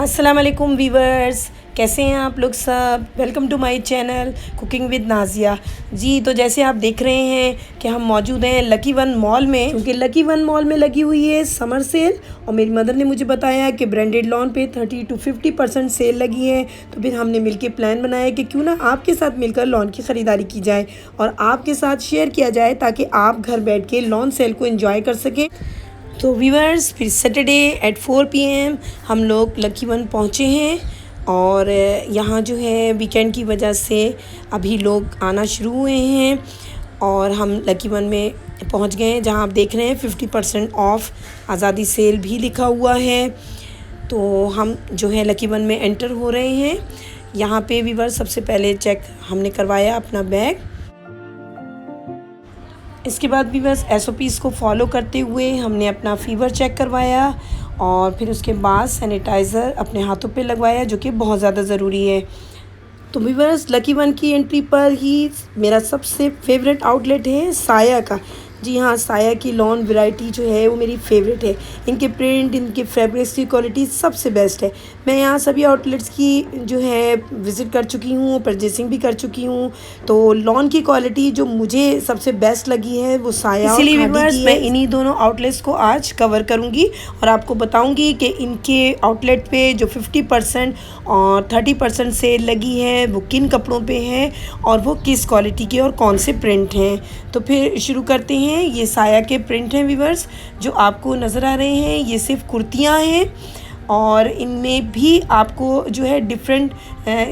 अस्सलाम वालेकुम वीवर्स, कैसे हैं आप लोग सब। Welcome to my channel cooking with Nazia ji. तो जैसे आप देख रहे हैं कि हम मौजूद हैं लकी वन मॉल में, क्योंकि लकी वन मॉल में लगी हुई है समर सेल। और मेरी मदर ने मुझे बताया कि ब्रांडेड लॉन पे 30 to 50% सेल लगी है। तो फिर हमने मिलके प्लान बनाया कि क्यों ना आपके साथ मिलकर लॉन की ख़रीदारी की जाए और आपके साथ शेयर किया जाए, ताकि आप घर बैठ के लॉन सेल को एंजॉय कर सकें। तो वीवर्स, फिर सैटरडे एट 4 PM हम लोग लकी वन पहुँचे हैं। और यहाँ जो है वीकेंड की वजह से अभी लोग आना शुरू हुए हैं और हम लकी वन में पहुँच गए हैं, जहाँ आप देख रहे हैं 50% ऑफ आज़ादी सेल भी लिखा हुआ है। तो हम जो है लकी वन में एंटर हो रहे हैं। यहाँ पे वीवर्स सबसे पहले चेक हमने करवाया अपना बैग। इसके बाद भी बस SOPs को फॉलो करते हुए हमने अपना फ़ीवर चेक करवाया और फिर उसके बाद सैनिटाइज़र अपने हाथों पे लगवाया, जो कि बहुत ज़्यादा ज़रूरी है। तो व्यूअर्स, लकी वन की एंट्री पर ही मेरा सबसे फेवरेट आउटलेट है साया का। जी हाँ, साया की लॉन वैरायटी जो है वो मेरी फेवरेट है। इनके प्रिंट, इनके फैब्रिक्स की क्वालिटी सबसे बेस्ट है। मैं यहाँ सभी आउटलेट्स की जो है विज़िट कर चुकी हूँ, परचेसिंग भी कर चुकी हूँ। तो लॉन की क्वालिटी जो मुझे सबसे बेस्ट लगी है वो साया, इसीलिए व्यूअर्स मैं इन्हीं दोनों आउटलेट्स को आज कवर करूँगी और आपको बताऊँगी कि इनके आउटलेट पे जो 50% और 30% सेल लगी है वो किन कपड़ों पे है और वो किस क्वालिटी के और कौन से प्रिंट हैं। तो फिर शुरू करते हैं। ये साया के प्रिंट हैं व्यूअर्स, जो आपको नज़र आ रहे हैं। ये सिर्फ कुर्तियाँ हैं और इनमें भी आपको जो है डिफरेंट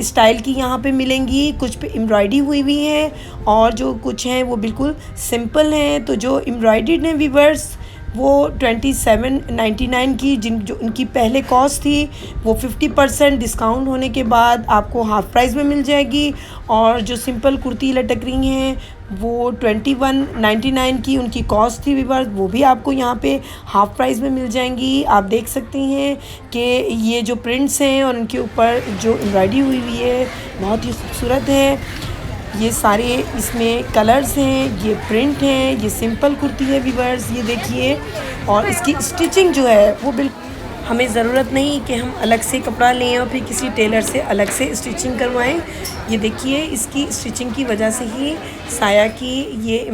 स्टाइल की यहाँ पे मिलेंगी। कुछ पे एम्ब्रॉयडरी हुई हुई है और जो कुछ हैं वो बिल्कुल सिंपल हैं। तो जो एम्ब्रॉयडर्ड हैं व्यूअर्स वो 2799 की, जो इनकी पहले कॉस्ट थी वो 50% डिस्काउंट होने के बाद आपको हाफ़ प्राइस में मिल जाएगी। और जो सिंपल कुर्ती लटक रही हैं वो 2199 की उनकी कॉस्ट थी व्यूअर्स, वो भी आपको यहाँ पे हाफ़ प्राइस में मिल जाएंगी। आप देख सकते हैं कि ये जो प्रिंट्स हैं और उनके ऊपर जो एम्ब्रॉयडरी हुई हुई है बहुत ही खूबसूरत है। ये सारे इसमें कलर्स हैं, ये प्रिंट हैं, ये सिंपल कुर्ती है व्यूअर्स, ये देखिए। और इसकी स्टिचिंग जो है वो बिल्कुल, हमें ज़रूरत नहीं कि हम अलग से कपड़ा लें और फिर किसी टेलर से अलग से स्टिचिंग करवाएं। ये देखिए, इसकी स्टिचिंग की वजह से ही साया की ये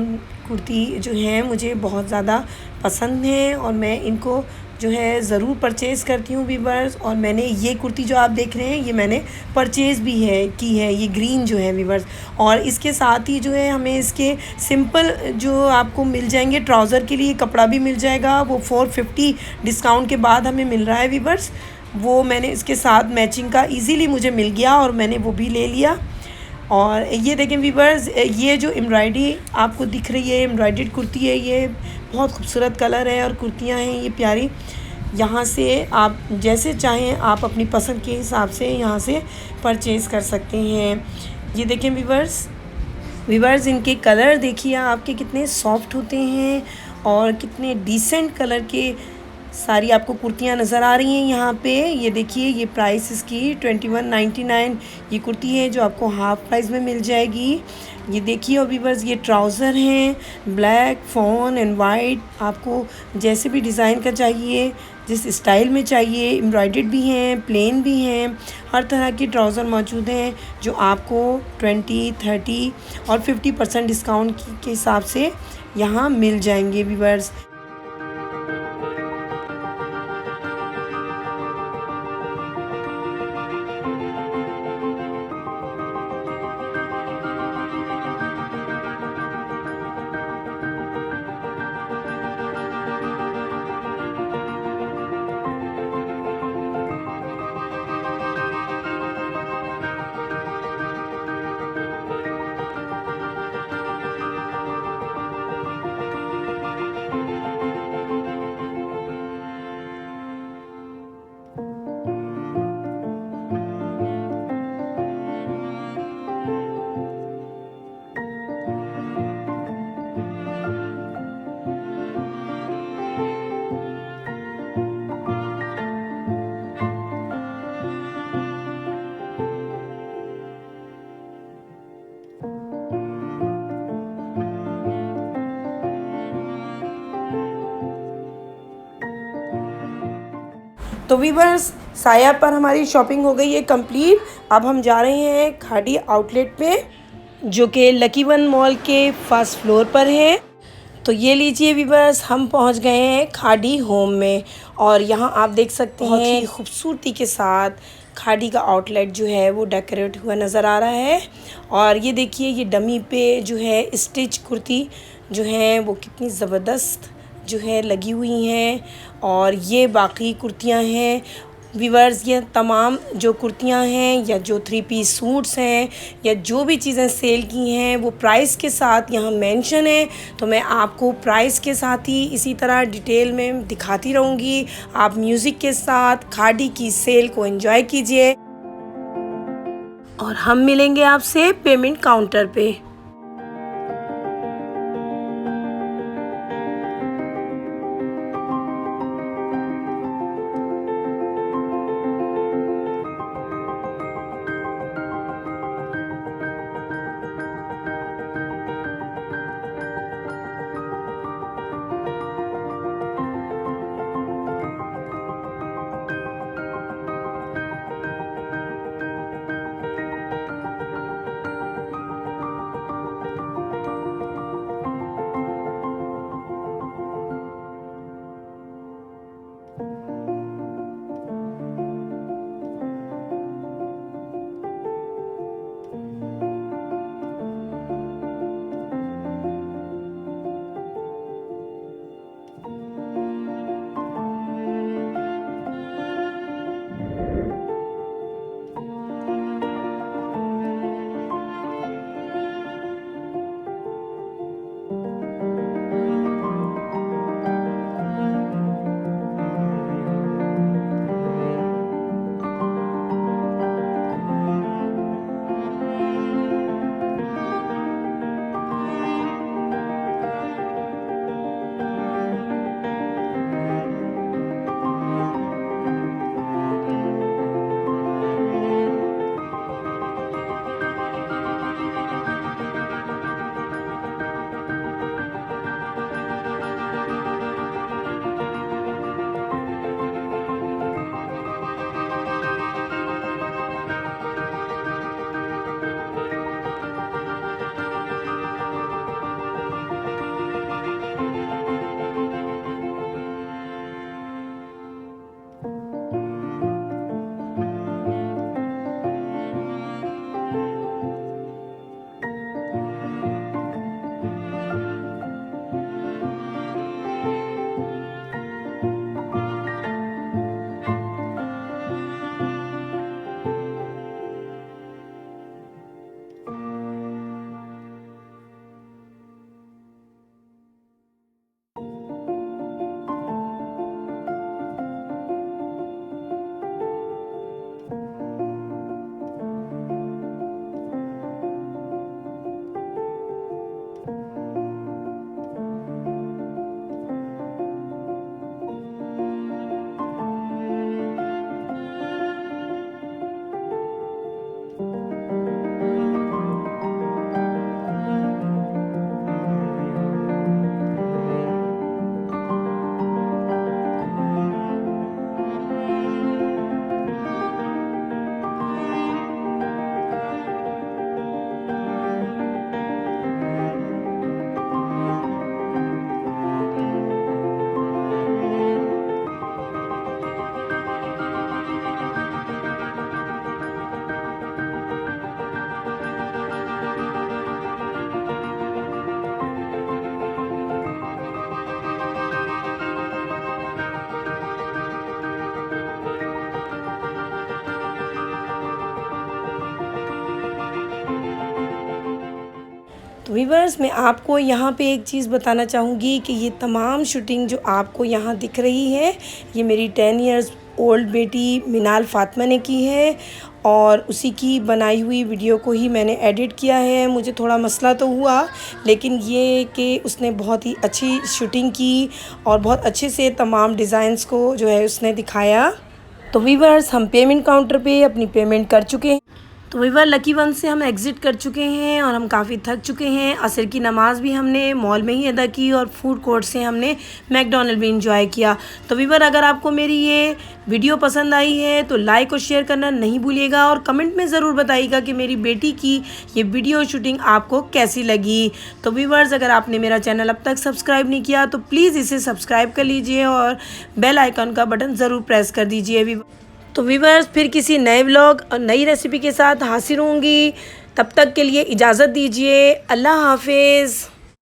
कुर्ती जो है मुझे बहुत ज़्यादा पसंद है और मैं इनको जो है ज़रूर परचेज़ करती हूँ व्यूअर्स। और मैंने ये कुर्ती जो आप देख रहे हैं ये मैंने परचेज़ भी की है, ये ग्रीन जो है व्यूअर्स। और इसके साथ ही जो है हमें इसके सिंपल जो आपको मिल जाएंगे ट्राउज़र के लिए कपड़ा भी मिल जाएगा, वो 450 डिस्काउंट के बाद हमें मिल रहा है व्यूअर्स। वो मैंने इसके साथ मैचिंग का ईज़िली मुझे मिल गया और मैंने वो भी ले लिया। और ये देखें व्यूअर्स, ये जो एम्ब्रॉयडरी आपको दिख रही है, एम्ब्रॉयडर्ड कुर्ती है, ये बहुत खूबसूरत कलर है और कुर्तियाँ हैं ये प्यारी। यहाँ से आप जैसे चाहें आप अपनी पसंद के हिसाब से यहाँ से परचेज़ कर सकते हैं। ये देखें व्यूअर्स, इनके कलर देखिए आपके कितने सॉफ्ट होते हैं और कितने डिसेंट कलर के सारी आपको कुर्तियाँ नज़र आ रही हैं यहाँ पे। ये देखिए, ये प्राइस इसकी 2199 ये कुर्ती है जो आपको हाफ़ प्राइस में मिल जाएगी। ये देखिए। और व्यूअर्स, ये ट्राउज़र हैं ब्लैक, फॉन एंड वाइट, आपको जैसे भी डिज़ाइन का चाहिए, जिस स्टाइल में चाहिए, एम्ब्रॉयडर्ड भी हैं, प्लेन भी हैं, हर तरह के ट्राउज़र मौजूद हैं जो आपको 20, 30 और 50% डिस्काउंट के हिसाब से यहाँ मिल जाएंगे व्यूअर्स। तो व्यूअर्स, साया पर हमारी शॉपिंग हो गई है कंप्लीट। अब हम जा रहे हैं खाड़ी आउटलेट पे, जो कि लकी वन मॉल के फर्स्ट फ्लोर पर है। तो ये लीजिए व्यूअर्स, हम पहुंच गए हैं खाड़ी होम में और यहाँ आप देख सकते हैं बहुत ही खूबसूरती के साथ खाड़ी का आउटलेट जो है वो डेकोरेट हुआ नज़र आ रहा है। और ये देखिए, ये डमी पे जो है स्टिच कुर्ती जो है वो कितनी ज़बरदस्त जो है लगी हुई हैं। और ये बाकी कुर्तियां हैं व्यूअर्स, ये तमाम जो कुर्तियां हैं या जो 3 पीस सूट्स हैं या जो भी चीज़ें सेल की हैं वो प्राइस के साथ यहाँ मेंशन है। तो मैं आपको प्राइस के साथ ही इसी तरह डिटेल में दिखाती रहूँगी। आप म्यूज़िक के साथ खाड़ी की सेल को एंजॉय कीजिए और हम मिलेंगे आपसे पेमेंट काउंटर पे। तो व्यूअर्स, मैं आपको यहाँ पे एक चीज़ बताना चाहूँगी कि ये तमाम शूटिंग जो आपको यहाँ दिख रही है ये मेरी 10 इयर्स ओल्ड बेटी मिनाल फ़ातिमा ने की है और उसी की बनाई हुई वीडियो को ही मैंने एडिट किया है। मुझे थोड़ा मसला तो हुआ, लेकिन ये कि उसने बहुत ही अच्छी शूटिंग की और बहुत अच्छे से तमाम डिज़ाइंस को जो है उसने दिखाया। तो व्यूअर्स, हम पेमेंट काउंटर पे अपनी पेमेंट कर चुके हैं। तो वीवर लकी वन से हम एग्ज़िट कर चुके हैं और हम काफ़ी थक चुके हैं। असर की नमाज़ भी हमने मॉल में ही अदा की और फूड कोर्ट से हमने मैकडॉनल्ड भी इंजॉय किया। तो वीवर अगर आपको मेरी ये वीडियो पसंद आई है तो लाइक और शेयर करना नहीं भूलिएगा और कमेंट में ज़रूर बताइएगा कि मेरी बेटी की ये वीडियो शूटिंग आपको कैसी लगी। तो वीवर्स, अगर आपने मेरा चैनल अब तक सब्सक्राइब नहीं किया तो प्लीज़ इसे सब्सक्राइब कर लीजिए और बेल आइकन का बटन ज़रूर प्रेस कर दीजिए। तो व्यूअर्स, फिर किसी नए व्लॉग और नई रेसिपी के साथ हाजिर होंगी। तब तक के लिए इजाज़त दीजिए। अल्लाह हाफिज़।